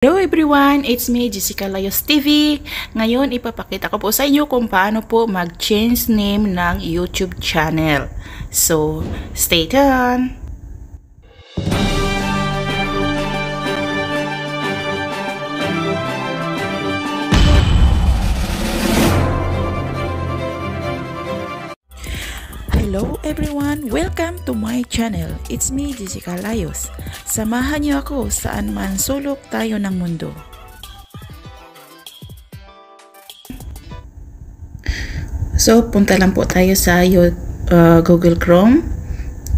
Hello everyone! It's me, Jessica Layos TV. Ngayon, ipapakita ko po sa inyo kung paano po mag-change name ng YouTube channel. So, stay tuned! Hello everyone! Welcome to my channel. It's me, Jessica Layos. Samahan niyo ako saan man sulok tayo ng mundo. So, punta lang po tayo sa Google Chrome.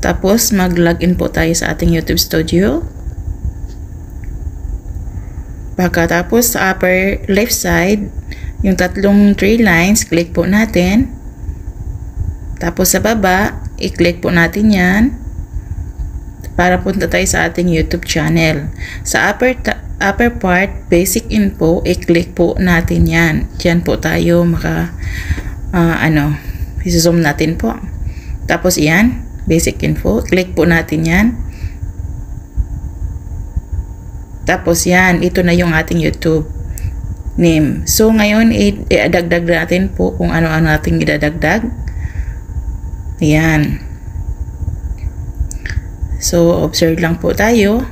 Tapos, mag-login po tayo sa ating YouTube Studio. Pagkatapos, sa upper left side, yung tatlong 3 lines, click po natin. Tapos sa baba, i-click po natin yan para punta tayo sa ating YouTube channel. Sa upper part, basic info, i-click po natin yan. Diyan po tayo i-zoom natin po. Tapos yan, basic info, click po natin yan. Tapos yan, ito na yung ating YouTube name. So ngayon, i-dagdag natin po kung ano-ano nating idadagdag. Ayan. So, observe lang po tayo.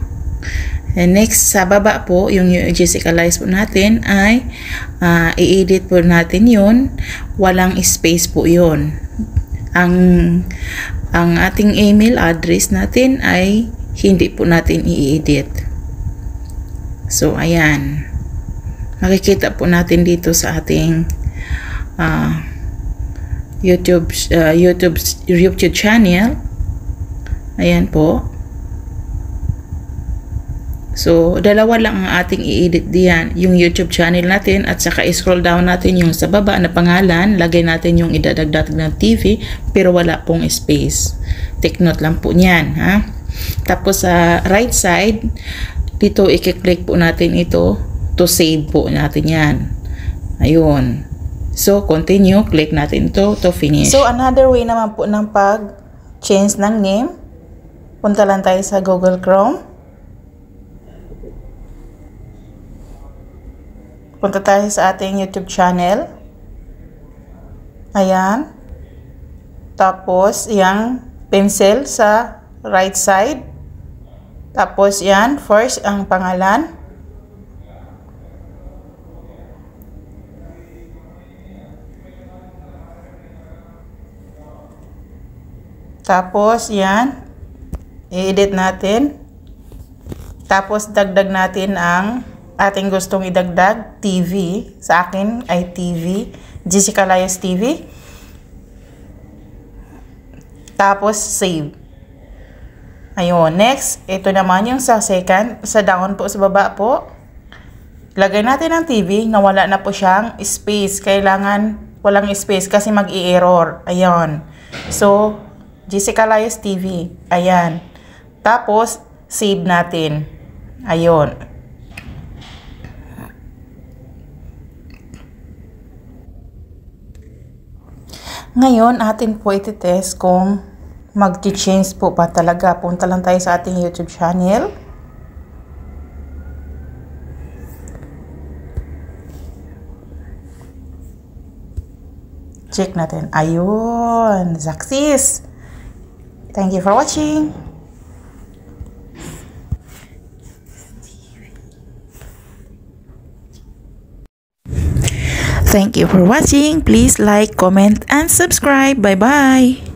And next, sa baba po, yung Jessica Layos po natin ay i-edit po natin yun. Walang space po yun. Ang ating email address natin ay hindi po natin i-edit. So, ayan. Makikita po natin dito sa ating YouTube channel. Ayan po. So, dalawa lang ang ating i-edit diyan. Yung YouTube channel natin at saka i-scroll down natin yung sa baba na pangalan. Lagay natin yung idadagdag ng TV pero wala pong space. Take note lang po niyan. Ha? Tapos sa right side, dito i-click po natin ito to save po natin yan. Ayun. So, continue. Click natin to finish. So, another way naman po ng pag-change ng name. Punta lang tayo sa Google Chrome. Punta tayo sa ating YouTube channel. Ayan. Tapos, yung pencil sa right side. Tapos, yan. First, ang pangalan. Tapos, yan. I-edit natin. Tapos, dagdag natin ang ating gustong idagdag. TV. Sa akin ay TV. Jessica Layos TV. Tapos, save. Ayun. Next, ito naman yung sa second. Sa down po, sa baba po. Lagay natin ang TV na wala na po siyang space. Kailangan walang space kasi mag-i-error. Ayun. So, Jessica Layos TV. Ayan. Tapos, save natin. Ayun. Ngayon, atin po iti-test kung mag-change po pa talaga. Punta lang tayo sa ating YouTube channel. Check natin. Ayun. Success! Thank you for watching. Thank you for watching. Please like, comment, and subscribe. Bye-bye.